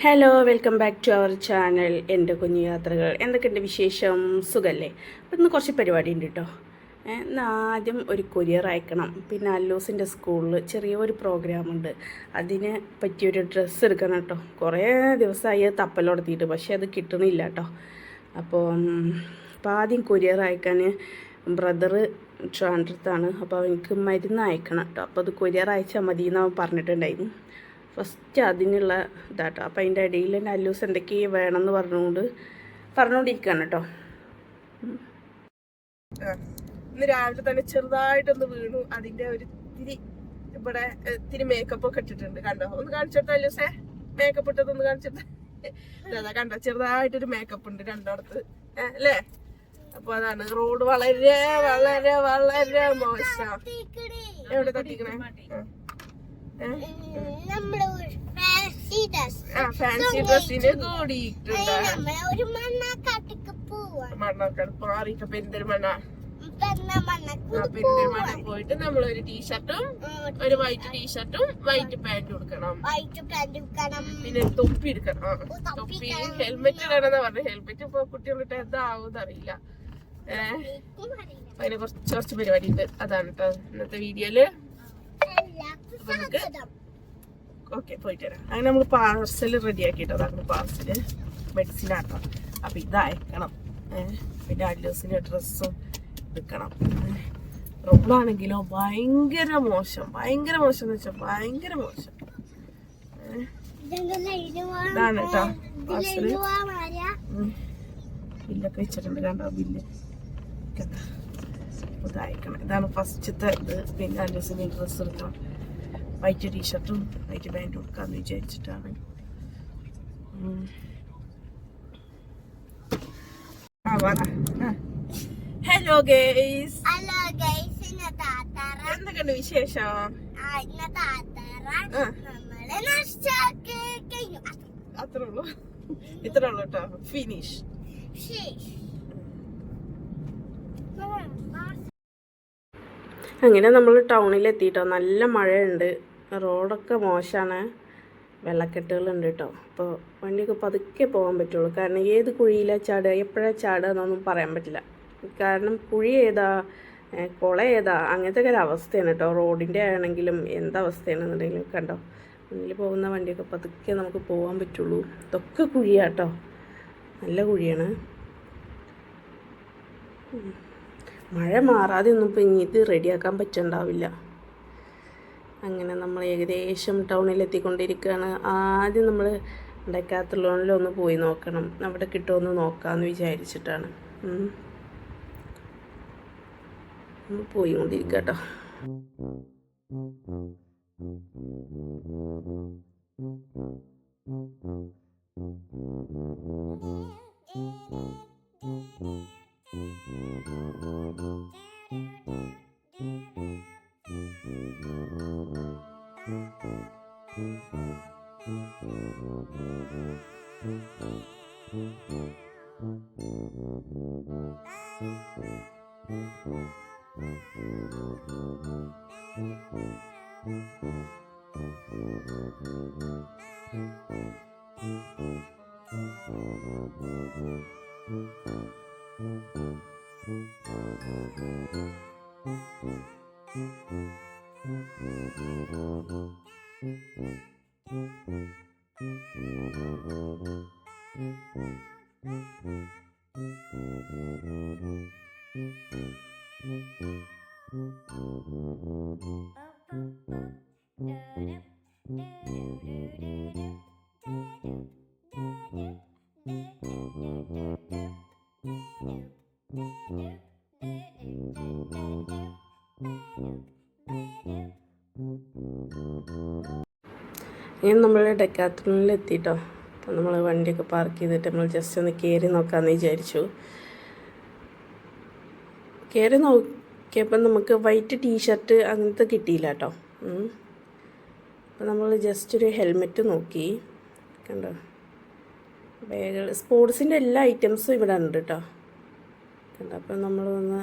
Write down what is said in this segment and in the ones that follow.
Hello, welcome back to our channel. എൻ്റെ കുഞ്ഞു യാത്രകൾ. എന്തൊക്കെയുണ്ട് വിശേഷം? സുഖല്ലേ? അപ്പം ഇന്ന് കുറച്ച് പരിപാടി ഉണ്ട് കേട്ടോ. ഇന്ന് ആദ്യം ഒരു കൊറിയർ അയക്കണം. പിന്നെ അല്ലൂസിൻ്റെ സ്കൂളിൽ ചെറിയൊരു പ്രോഗ്രാമുണ്ട്. അതിന് പറ്റിയൊരു ഡ്രസ്സ് എടുക്കണം കേട്ടോ. കുറേ ദിവസമായി തപ്പലോടത്തിയിട്ട്, പക്ഷേ അത് കിട്ടണില്ല കേട്ടോ. അപ്പോൾ ആദ്യം കൊറിയർ അയക്കാൻ ബ്രദറ് ട്രാൻഡ്രത്താണ്. അപ്പോൾ എനിക്ക് മരുന്ന് അയക്കണം കേട്ടോ. അപ്പോൾ അത് കൊറിയർ അയച്ചാൽ മതി എന്ന് പറഞ്ഞിട്ടുണ്ടായിരുന്നു. ഫസ്റ്റ് അതിനുള്ള ഇതാട്ടോ. അപ്പം അതിൻ്റെ ഇടയിൽ തന്നെ അല്ലൂസ് എന്തൊക്കെയാണ് വേണമെന്ന് പറഞ്ഞുകൊണ്ടിരിക്കുകയാണ് കേട്ടോ. ഇന്ന് രാവിലെ തന്നെ ചെറുതായിട്ടൊന്ന് വീണു. അതിന്റെ ഒരു ഇവിടെ ഇത്തിരി മേക്കപ്പ് ഒക്കെ ഇട്ടിട്ടുണ്ട്. കണ്ടോ? ഒന്ന് കാണിച്ചിട്ട് അല്ലൂസേ, മേക്കപ്പ് ഇട്ടതൊന്ന് കാണിച്ചിട്ട്. അതാ കണ്ടോ, ചെറുതായിട്ടൊരു മേക്കപ്പ് ഉണ്ട് രണ്ടിടത്ത് അല്ലേ? അപ്പൊ അതാണ്. റോഡ് വളരെ വളരെ വളരെ മോശം. എവിടെ തട്ടിക്കണേ? ഫാൻസി ഡ്രസ്സിന് കൂടിയിട്ടുണ്ട്. മണ്ണാക്കാട് മാറിയിട്ട് പെരിന്തൽമണ്ണ പോയിട്ട് നമ്മളൊരു ടീഷർട്ടും ഒരു വൈറ്റ് ടീഷർട്ടും വൈറ്റ് പാന്റും എടുക്കണം. പിന്നെ തൊപ്പി എടുക്കണം. തൊപ്പി ഹെൽമെറ്റ് ഇടണമെന്നാ പറഞ്ഞു. ഹെൽമെറ്റ് ഇപ്പൊ കുട്ടികളിട്ട് എന്താവും അറിയില്ല. അതിന് കുറച്ച് പരിപാടി ഉണ്ട്. അതാണ് കേട്ടോ ഇന്നത്തെ വീഡിയോയില്. ഓക്കെ, പോയിട്ട് വരാം. അങ്ങനെ നമ്മൾ പാർസൽ റെഡി ആക്കിട്ടോ. അതാണ് പാർസല് മെഡിസിൻ ആക്കാം. അപ്പൊ ഇത് അയക്കണം. പിന്നെ അല്ലൂസിന്റെ ഡ്രസ്സും എടുക്കണം. റോഡാണെങ്കിലോ ഭയങ്കര മോശം. ഭയങ്കര മോശം എന്ന് വെച്ചാൽ ഭയങ്കര മോശം. ഇതാണ് കേട്ടോ പാർസല്. ബില്ലൊക്കെ വെച്ചിട്ടുണ്ട്. കണ്ടോ ബില്ല്? ഇത് അയക്കണം. ഇതാണ് ഫസ്റ്റത്തെ ഇത്. പിന്നെ അല്ലൂസിന്റെ ഡ്രസ്സ് എടുക്കണം. വൈറ്റ് ടീഷർട്ടും വൈറ്റ് പാൻറ്റും എടുക്കാന്ന് വിചാരിച്ചിട്ടാണ്. ഹലോ ഗൈസ്, എന്തൊക്കെയുണ്ട് വിശേഷം? അത്രേ ഉള്ളൂ. ഇത്രേ ഉള്ളൂ കേട്ടോ. ഫിനിഷ്. അങ്ങനെ നമ്മൾ ടൗണിലെത്തിയിട്ടോ. നല്ല മഴയുണ്ട്. റോഡൊക്കെ മോശമാണ്. വെള്ളക്കെട്ടുകളുണ്ട് കേട്ടോ. അപ്പോൾ വണ്ടിയൊക്കെ പതുക്കെ പോകാൻ പറ്റുള്ളൂ. കാരണം ഏത് കുഴിയിലാണ് ചാടുക, എപ്പോഴാണ് ചാടുക എന്നൊന്നും പറയാൻ പറ്റില്ല. കാരണം കുഴി ഏതാ, കുള ഏതാ, അങ്ങനത്തെ ഒരു അവസ്ഥയാണ് കേട്ടോ. റോഡിൻ്റെ ആണെങ്കിലും എന്തവസ്ഥയാണെന്നുണ്ടെങ്കിലും കണ്ടോ, മുന്നിൽ പോകുന്ന വണ്ടിയൊക്കെ പതുക്കെ നമുക്ക് പോകാൻ പറ്റുള്ളൂ. ഇതൊക്കെ കുഴിയാണ് കേട്ടോ. നല്ല കുഴിയാണ്. മഴ മാറാതെ ഒന്നും ഇപ്പം ഇനി ഇത് റെഡിയാക്കാൻ പറ്റുന്നുണ്ടാവില്ല. അങ്ങനെ നമ്മൾ ഏകദേശം ടൗണിലെത്തിക്കൊണ്ടിരിക്കുകയാണ്. ആദ്യം നമ്മൾ ഡെക്കാത്തലോണിലൊന്ന് പോയി നോക്കണം. അവിടെ കിട്ടുമെന്ന് നോക്കാമെന്ന് വിചാരിച്ചിട്ടാണ് നമ്മൾ പോയിക്കൊണ്ടിരിക്കുക കേട്ടോ. ഇങ്ങനെ നമ്മൾ ഡെക്കാത്തലോണിൽ എത്തിയിട്ടോ. അപ്പോൾ നമ്മൾ വണ്ടിയൊക്കെ പാർക്ക് ചെയ്തിട്ട് നമ്മൾ ജസ്റ്റ് ഒന്ന് കയറി നോക്കാമെന്ന് വിചാരിച്ചു. കയറി നോക്കിയപ്പോൾ നമുക്ക് വൈറ്റ് ടീഷർട്ട് അങ്ങനത്തെ കിട്ടിയില്ല കേട്ടോ. അപ്പോൾ നമ്മൾ ജസ്റ്റ് ഒരു ഹെൽമെറ്റ് നോക്കി. കണ്ടോ, ബാഗുകൾ, സ്പോർട്സിൻ്റെ എല്ലാ ഐറ്റംസും ഇവിടെ ഉണ്ട് കേട്ടോ. കണ്ടോ, അപ്പോൾ നമ്മളൊന്ന്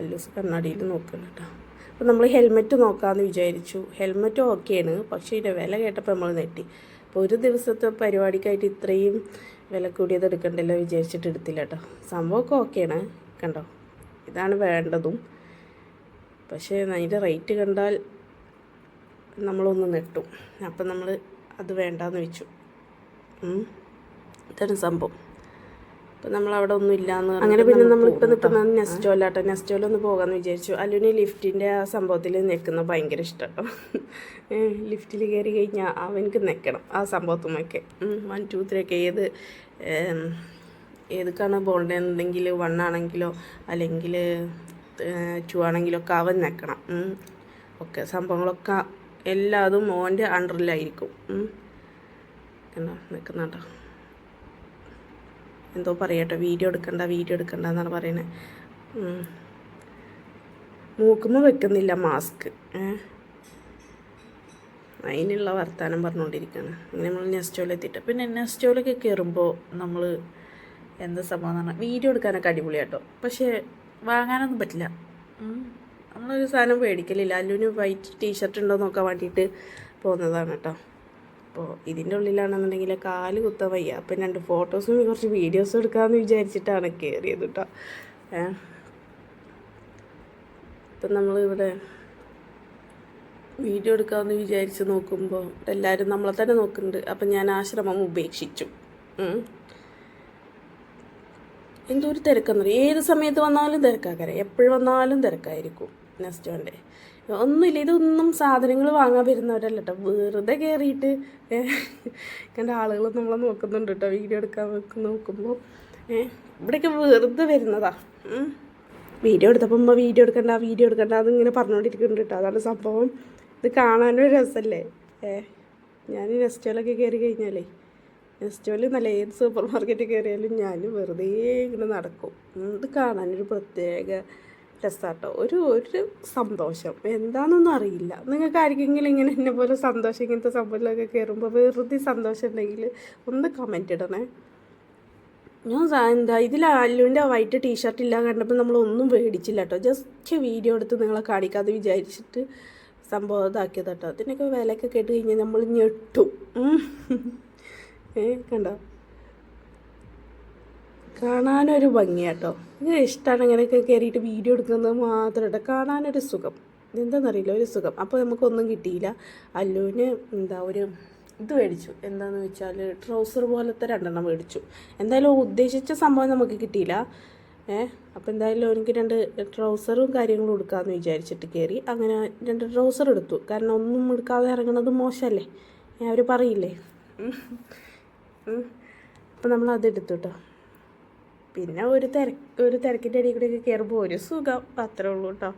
അല്ലൂസ് കണ്ണാടിയിൽ നോക്കണം കേട്ടോ. അപ്പോൾ നമ്മൾ ഹെൽമെറ്റ് നോക്കാമെന്ന് വിചാരിച്ചു. ഹെൽമെറ്റ് ഓക്കെയാണ്, പക്ഷേ ഇതിൻ്റെ വില കേട്ടപ്പോൾ നമ്മൾ നെട്ടി. അപ്പോൾ ഒരു ദിവസത്തെ പരിപാടിക്കായിട്ട് ഇത്രയും വില കൂടിയത് എടുക്കണ്ടല്ലോ വിചാരിച്ചിട്ട് എടുത്തില്ല കേട്ടോ. സംഭവമൊക്കെ ഓക്കെയാണ്, കണ്ടോ, ഇതാണ് വേണ്ടതും. പക്ഷേ അതിൻ്റെ റേറ്റ് കണ്ടാൽ നമ്മളൊന്ന് നെട്ടും. അപ്പം നമ്മൾ അത് വേണ്ടാന്ന് വെച്ചു. ഇതാണ് സംഭവം. അപ്പം നമ്മളവിടെ ഒന്നും ഇല്ലയെന്ന് അങ്ങനെ പിന്നെ നമ്മളിപ്പോൾ നിൽക്കുന്നത് നെസ്റ്റോലാട്ടോ. നെസ്റ്റോലൊന്ന് പോകാമെന്ന് വിചാരിച്ചു. അല്ലുവിന് ലിഫ്റ്റിൻ്റെ ആ സംഭവത്തിൽ നിൽക്കുന്നത് ഭയങ്കര ഇഷ്ടം കേട്ടോ. ലിഫ്റ്റിൽ കയറി കഴിഞ്ഞാൽ അവനക്ക് നിൽക്കണം ആ സംഭവത്തുമൊക്കെ. 1 2 3 ഒക്കെ ഏതൊക്കെയാണ് പോകേണ്ടതെന്നുണ്ടെങ്കിൽ 1 ആണെങ്കിലോ അല്ലെങ്കിൽ 2 ആണെങ്കിലോ ഒക്കെ അവൻ നിൽക്കണം. ഒക്കെ സംഭവങ്ങളൊക്കെ എല്ലാതും മോൻ്റെ അണ്ടറിലായിരിക്കും. കണ്ടോ നിൽക്കുന്നുണ്ടോ, എന്തോ പറയട്ടോ, വീഡിയോ എടുക്കണ്ട എന്നാണ് പറയുന്നത്. മൂക്കുമ്പോൾ വെക്കുന്നില്ല മാസ്ക്. അതിനുള്ള വർത്താനം പറഞ്ഞുകൊണ്ടിരിക്കുകയാണ്. അങ്ങനെ നമ്മൾ നെസ്റ്റോലെത്തിയിട്ട് പിന്നെ നെസ്റ്റോലൊക്കെ കയറുമ്പോൾ നമ്മൾ എന്താ സംഭവം എന്ന് പറഞ്ഞാൽ വീഡിയോ എടുക്കാനൊക്കെ അടിപൊളിയാട്ടോ. പക്ഷേ വാങ്ങാനൊന്നും പറ്റില്ല. നമ്മളൊരു സാധനം മേടിക്കലില്ല. അല്ലുവിന് വൈറ്റ് ടീഷർട്ട് ഉണ്ടോ നോക്കാൻ വേണ്ടിയിട്ട് പോകുന്നതാണ് കേട്ടോ. അപ്പോൾ ഇതിൻ്റെ ഉള്ളിലാണെന്നുണ്ടെങ്കിൽ കാല് കുത്താൻ വയ്യ. അപ്പം 2 ഫോട്ടോസും കുറച്ച് വീഡിയോസും എടുക്കാമെന്ന് വിചാരിച്ചിട്ടാണ് കയറിയത് കേട്ടോ. ഇപ്പം നമ്മളിവിടെ വീഡിയോ എടുക്കാമെന്ന് വിചാരിച്ച് നോക്കുമ്പോൾ എല്ലാവരും നമ്മളെ തന്നെ നോക്കുന്നുണ്ട്. അപ്പം ഞാൻ ആ ശ്രമം ഉപേക്ഷിച്ചു. എന്തോ ഒരു തിരക്കെന്ന് ഏത് സമയത്ത് വന്നാലും തിരക്കാക്കരെ, എപ്പോഴും വന്നാലും തിരക്കായിരിക്കും നെസ്റ്റോൻ്റെ. ഒന്നുമില്ല, ഇതൊന്നും സാധനങ്ങൾ വാങ്ങാൻ വരുന്നവരല്ല കേട്ടോ. വെറുതെ കയറിയിട്ട് കണ്ട ആളുകൾ നമ്മളെ നോക്കുന്നുണ്ട് കേട്ടോ. വീഡിയോ എടുക്കാൻ നോക്കുമ്പോൾ ഇവിടെയൊക്കെ വെറുതെ വരുന്നതാ. വീഡിയോ എടുത്തപ്പോൾ വീഡിയോ എടുക്കണ്ട അതിങ്ങനെ പറഞ്ഞുകൊണ്ടിരിക്കുന്നുണ്ട് കേട്ടോ. അതാണ് സംഭവം. ഇത് കാണാനൊരു രസമല്ലേ. ഞാൻ നെസ്റ്റോലൊക്കെ കയറി കഴിഞ്ഞാലേ, നെസ്റ്റോയിൽ നല്ല ഏത് സൂപ്പർ മാർക്കറ്റിൽ കയറിയാലും ഞാൻ വെറുതെ ഇങ്ങനെ നടക്കും. ഇത് കാണാനൊരു പ്രത്യേക രസമാട്ടോ. ഒരു സന്തോഷം എന്താണെന്നൊന്നും അറിയില്ല. നിങ്ങൾക്ക് ആർക്കെങ്കിലും ഇങ്ങനെ എന്നെ പോലെ സന്തോഷം ഇങ്ങനത്തെ സംഭവത്തിലൊക്കെ കയറുമ്പോൾ വെറുതെ സന്തോഷം ഉണ്ടെങ്കിൽ ഒന്ന് കമൻറ്റ് ഇടണേ. ഞാൻ ഇതിൽ അല്ലുവിൻ്റെ വൈറ്റ് ടീഷർട്ട് ഇല്ല കണ്ടപ്പോൾ നമ്മളൊന്നും മേടിച്ചില്ല കേട്ടോ. ജസ്റ്റ് വീഡിയോ എടുത്ത് നിങ്ങളെ കാണിക്കാതെ വിചാരിച്ചിട്ട് സംഭവം ഇതാക്കിയത് കേട്ടോ. അതിനൊക്കെ വിലയൊക്കെ കേട്ട് കഴിഞ്ഞാൽ നമ്മൾ ഞെട്ടും. കണ്ടോ, കാണാനൊരു ഭംഗിയാട്ടോ. ഇത് ഇഷ്ടമാണ് ഇങ്ങനെയൊക്കെ കയറിയിട്ട് വീഡിയോ എടുക്കുന്നത് മാത്രം കേട്ടോ. കാണാനൊരു സുഖം, എന്താണെന്നറിയില്ല, ഒരു സുഖം. അപ്പോൾ നമുക്കൊന്നും കിട്ടിയില്ല. അല്ലുവിന് ഒരു ഇത് മേടിച്ചു. എന്താണെന്ന് വെച്ചാൽ ട്രൗസർ പോലത്തെ 2 മേടിച്ചു. എന്തായാലും ഉദ്ദേശിച്ച സംഭവം നമുക്ക് കിട്ടിയില്ല. അപ്പോൾ എന്തായാലും എനിക്ക് 2 ട്രൗസറും കാര്യങ്ങളും എടുക്കാമെന്ന് വിചാരിച്ചിട്ട് കയറി. അങ്ങനെ 2 ട്രൗസർ എടുത്തു. കാരണം ഒന്നും എടുക്കാതെ ഇറങ്ങുന്നത് മോശമല്ലേ, അവർ പറയില്ലേ. അപ്പോൾ നമ്മളത് എടുത്തു കേട്ടോ. പിന്നെ ഒരു തിരക്കിൻ്റെ ഇടയിൽ കൂടെയൊക്കെ കയറുമ്പോൾ ഒരു സുഖം, അത്രേ ഉള്ളൂ കേട്ടോ.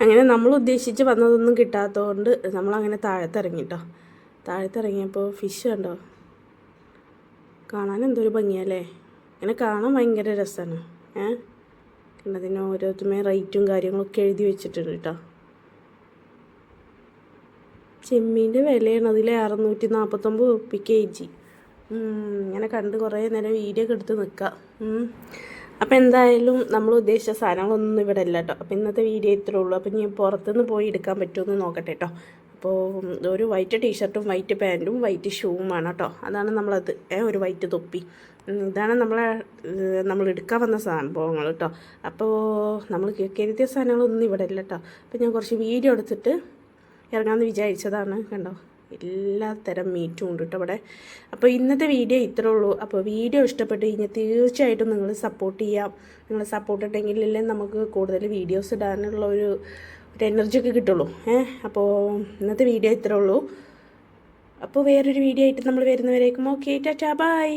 അങ്ങനെ നമ്മൾ ഉദ്ദേശിച്ച് വന്നതൊന്നും കിട്ടാത്തതുകൊണ്ട് നമ്മളങ്ങനെ താഴത്തിറങ്ങി കേട്ടോ. താഴത്തിറങ്ങിയപ്പോൾ ഫിഷ് കണ്ടോ, കാണാൻ എന്തൊരു ഭംഗിയല്ലേ. ഇങ്ങനെ കാണാൻ ഭയങ്കര രസമാണ്. അതിന് ഓരോരുത്തരുമേ റേറ്റും കാര്യങ്ങളൊക്കെ എഴുതി വെച്ചിട്ടുണ്ട് കേട്ടോ. ചെമ്മീൻ്റെ വിലയാണ് അതിൽ 649 റുപ്യ kg. ഇങ്ങനെ കണ്ട് കുറേ നേരം വീഡിയോ ഒക്കെ എടുത്ത് നിൽക്കാം. അപ്പോൾ എന്തായാലും നമ്മൾ ഉദ്ദേശിച്ച സാധനങ്ങളൊന്നും ഇവിടെ ഇല്ല കേട്ടോ. അപ്പോൾ ഇന്നത്തെ വീഡിയോ ഇത്രേ ഉള്ളൂ. അപ്പോൾ ഞാൻ പുറത്തുനിന്ന് പോയി എടുക്കാൻ പറ്റുമെന്ന് നോക്കട്ടെ കേട്ടോ. അപ്പോൾ ഒരു വൈറ്റ് ടീഷർട്ടും വൈറ്റ് പാൻറ്റും വൈറ്റ് ഷൂവും വേണം കേട്ടോ. അതാണ് നമ്മളത്. ഒരു വൈറ്റ് തൊപ്പി. ഇതാണ് നമ്മൾ എടുക്കാൻ വന്ന സംഭവങ്ങൾ കേട്ടോ. അപ്പോൾ നമ്മൾ കരുതിയ സാധനങ്ങളൊന്നും ഇവിടെ ഇല്ല കേട്ടോ. അപ്പോൾ ഞാൻ കുറച്ച് വീഡിയോ എടുത്തിട്ട് ഇറങ്ങാമെന്ന് വിചാരിച്ചതാണ്. കണ്ടോ, എല്ലാ തരം മീറ്റും ഉണ്ട് കേട്ടോ ഇവിടെ. അപ്പോൾ ഇന്നത്തെ വീഡിയോ ഇത്രേ ഉള്ളൂ. അപ്പോൾ വീഡിയോ ഇഷ്ടപ്പെട്ട് കഴിഞ്ഞാൽ തീർച്ചയായിട്ടും നിങ്ങൾ സപ്പോർട്ട് ചെയ്യാം. നിങ്ങൾ സപ്പോർട്ട് ഉണ്ടെങ്കിലല്ലേ നമുക്ക് കൂടുതൽ വീഡിയോസ് ഇടാനുള്ള ഒരു എനർജി ഒക്കെ കിട്ടുള്ളൂ. അപ്പോൾ ഇന്നത്തെ വീഡിയോ ഇത്രേ ഉള്ളൂ. അപ്പോൾ വേറൊരു വീഡിയോ ആയിട്ട് നമ്മൾ വരുന്നവരേക്കും ഓക്കെ, ടാറ്റാ, ബൈ.